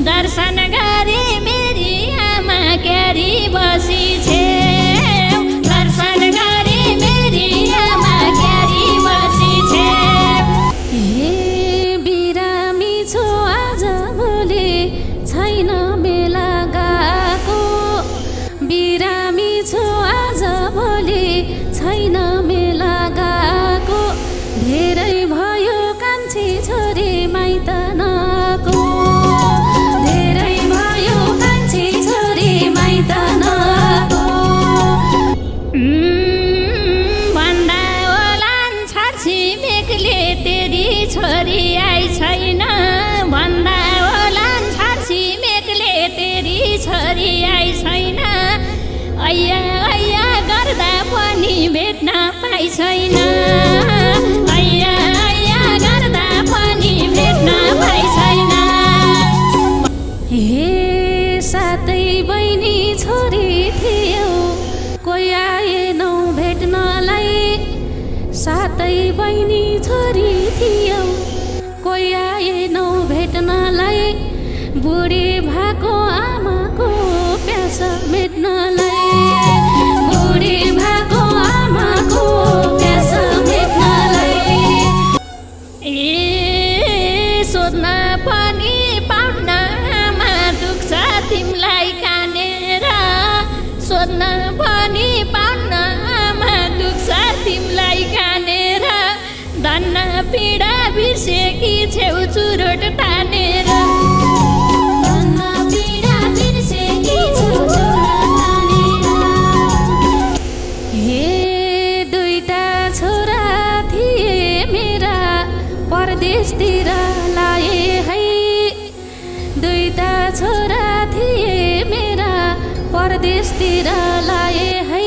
दर्शन गरे मेरी आमा क्यारी बसी छे दर्शन गरे मेरी आमा क्यारी बसी छे हे बिरामी छो आज भोलि छैन मेला गएको बिरामी छो आज भोलि छैन मेला गएको धेरै भयो कान्छी छोरी माइत नको धेरै भयो कान्छी छोरी माइत नको भन्दा ओलान छार्छी मेघले तेरी छोरी आई छैन भन्दा ओलान छार्छी मेघले तेरी छोरी आई छैन ऐया ऐया गर्दा पनि भेट्न पाइ छैन ऐया ऐया गर्दा पनि भेट्न पाइ छैन हे सातै बहिनी छोरी थियौ कोही आएनौ भेट्नलाई सातै बहिनी छोरी थियौ कोही आएनौ भेट्नलाई बुढी भएको आमाको प्यास मेट्नलाई बुढी भएको आमाको प्यास मेट्नलाई ए सोध्न पनि पाउन आमा दुख्छ तिमीलाई कानेर सोध्न पनि पाउन आमा दुख्छ तिमीलाई कानेर धन्न पीडा बिर्सेकी छेउ चुरोट तानेर धन्न पीडा बिर्सेकी छेउ चुरोट तानेर हे दुईटा छोरा थिए मेरा परदेशतिर लाए है दुईटा छोरा थिए मेरा परदेशतिर लाए है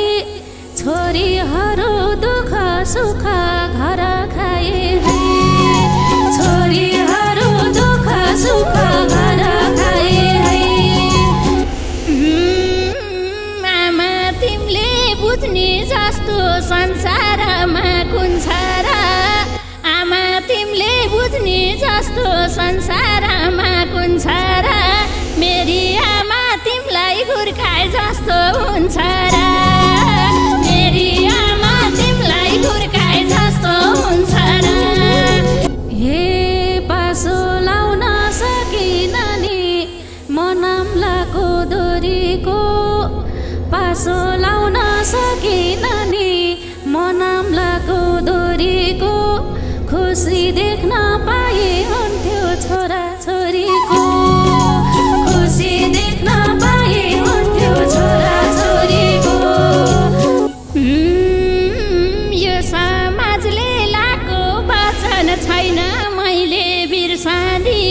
छोरीहरू दुःख सुख घर खाए है छोरीहरू दुःख सुख घर खाए है आमा तिमीले बुझ्ने जस्तो संसारमा कुन छ र आमा तिमीले बुझ्ने जस्तो संसारमा कुन छ र मेरी आमा तिमीलाई हुर्काए जस्तो हुन्छ र मेरी आमा तिमीलाई हुर्काए जस्तो हुन्छ र हे पासो लाउन सकिन नि मनाम्लाको दोरीको पासो लाउन सकिन नि मनाम्लाको दोरीको खुसी देख्न पाए हुन्थ्यो छोरा छोरीको खुसी देख्न पाए हुन्थ्यो छोरा छोरीको यो समाजले लाको वचन छैन मैले बिर्सानी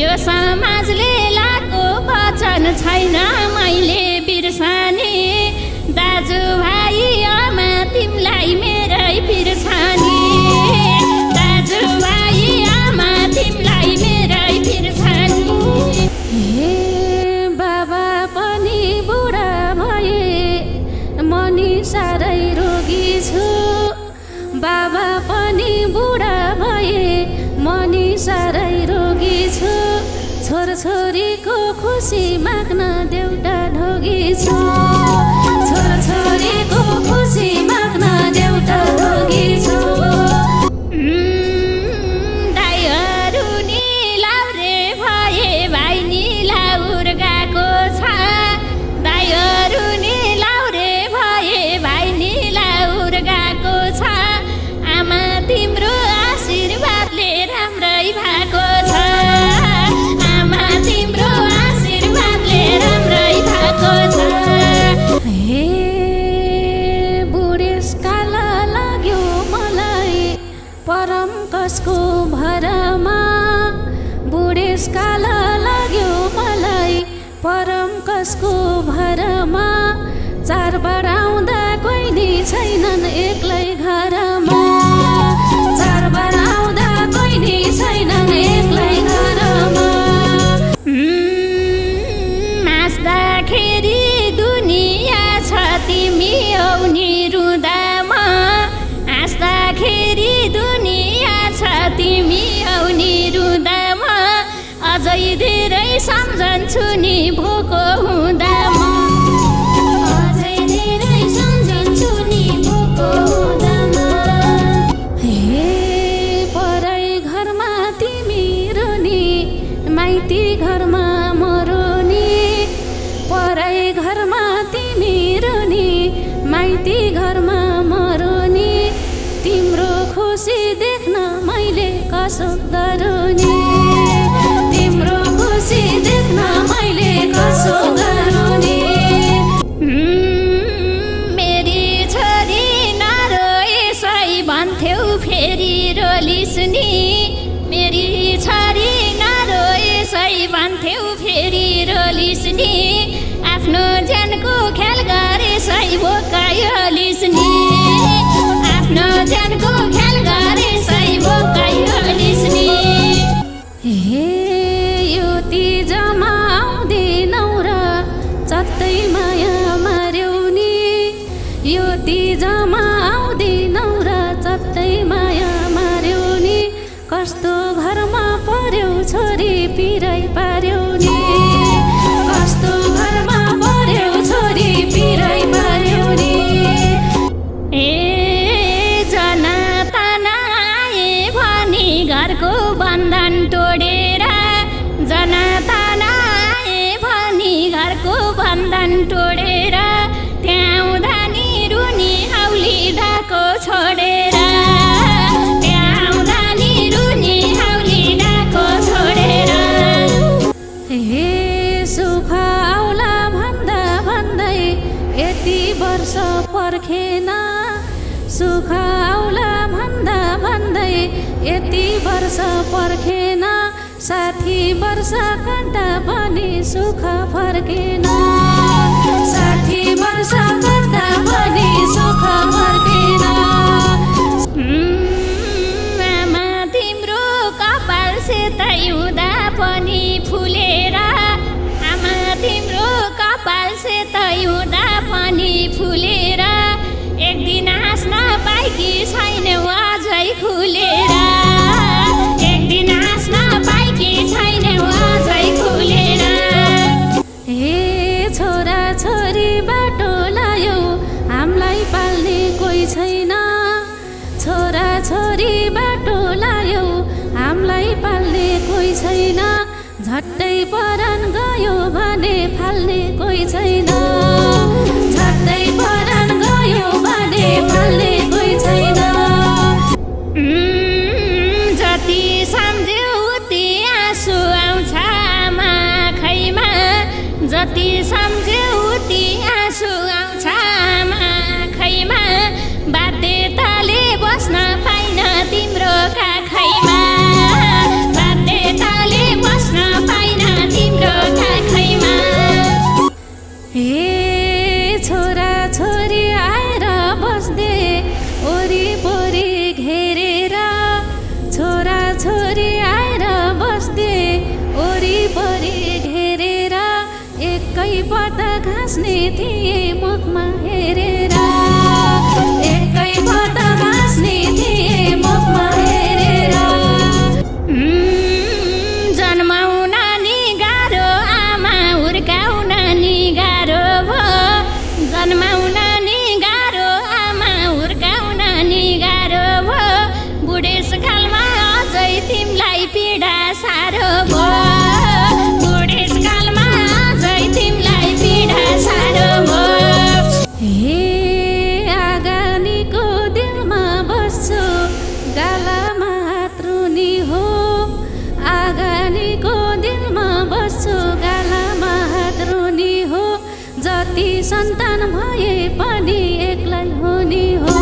यो समाजले लाको वचन छैन मैले बिर्सानी दाजुभाइ आमा तिमीलाई मेरै बिर्सानी दाजुभाइ आमा तिमीलाई मेरै बिर्सानी हे बाबा पनि बुढा भए म नि साह्रै रोगी छु बाबा पनि बुढा भए म नि साह्रै रोगी छु छोरछोरीको खुसी माग्न देउटा ढोगी छु छोरछोरीको खुसी माग्न देउटा ढोगी छु दाइहरू नि लाउरे भए भाइ नि लाउर गएको छ दाइहरू नि लाउरे भए भाइ नि लाउर गएको छ आमा तिम्रो आशीर्वादले राम्रै भएको छ आमा तिम्रो आशीर्वादले राम्रै भएको छ हे बुढेसकाल लाग्यो मलाई परम कसको भरमा बुढेसकाल लाग्यो मलाई परम कसको भरमा चाडबाड आउँदा कोही नि छैनन् एक्लै घरमा चाडबाड आउँदा कोही नि छैनन् एक्लै घरमा हाँस्दाखेरि दुनिया छ तिमी आउनी रुँदामा हाँस्दाखेरि दुनिया छ तिमी आउनी रुँदामा अझै धेरै सम्झन्छु नि भोको हुँदा म अझै धेरै सम्झन्छु नि भोको हुँदा म हे पराई घरमा तिमी रोनी माइती घरमा म रोनी पराई घरमा तिमी रोनी माइती घरमा म रोनी तिम्रो खुसी देख्न मैले कसो गरोनी तिम्रो खुसी देख्न मैले कसो गरोनी मेरी छोरी नरोएसै भन्थ्यौ फेरि रोलिस् नि मेरी छोरी नरोएसै भन्थ्यौ फेरि रोलिस् नि आफ्नो ज्यानको ख्याल गरेसै भोकायोलिस् नि आफ्नो ज्यानको ख्याल गरेसै भोकायोलिस् नि हे यो तिजमा आउँदैनौ र चत्तै माया मार्यौ नि यो तिजमा आउँदैनौ र चत्तै माया मार्यौ नि कस्तो घरमा पर्यौ छोरी पिरै पार्यौ नि कस्तो घरमा पर्यौ छोरी पिरै पार्यौ नि घरको बन्धन तोडेर जनतान आए भनी घरको बन्धन तोडेर त्यहाँ आउँदा नि रुनी हाउली डाको छोडेर त्यहाँ आउँदा नि रुनी हाउली डाको छोडेर हे सुख आउला भन्दा भन्दै यति वर्ष पर्खेन सुख आउला भन्दा भन्दै यति वर्ष पर्खेन 60 वर्ष कन्टा पनि सुख फर्केन 60 वर्ष कन्टा पनि सुख फर्केन आमा तिम्रो कपाल सेतै हुँदा पनि फुलेर आमा तिम्रो कपाल सेतै हुँदा पनि फुलेर एक दिन हाँस्न पाएकी छैनौ अझै खुलेर एक दिन हाँस्न पाएकी छैनौ अझै खुलेर हे छोरा छोरी बाटो लायौ हामीलाई पाल्ने कोही छैन छोरा छोरी बाटो लायौ हामीलाई पाल्ने कोही छैन झट्टै परान गयो भने फाल्ने कोही छैन झट्टै परान गयो भने फाल्ने कोही छैन जति सम्झ्यौ उति आँसु आउँछ आमा आँखैमा जति सम्झ्यौ उति आँसु आउँछ आमा आँखैमा बाध्यताले बस्न पाइन तिम्रो काखैमा बाध्यताले बस्न पाइन तिम्रो काखैमा हे छोरा छोरी आएर बस्दे वरिपरि घेरेर छोरा छोरी आएर बस्दे वरिपरि घेरेर एकै पत्ता घाँस्ने थिए मुखमा हेरेर एकै पत्ता घाँस्ने थिए मुखमा हेरेर जन्माउन नि गाह्रो आमा हुर्काउन नि गाह्रो भयो जन्माउन नि गाह्रो आमा हुर्काउन नि गाह्रो भयो बुढेसकालमा अझै तिमीलाई पीडा साह्रो भयो बुढेसकालमा अझै तिमीलाई पीडा साह्रो भयो हे आगानीको दिलमा बस्छु गालामा हात रुनी हो आगानीको दिलमा बस्छु गालामा हात रुनी हो जति सन्तान भए पनि एक्लै हुने हो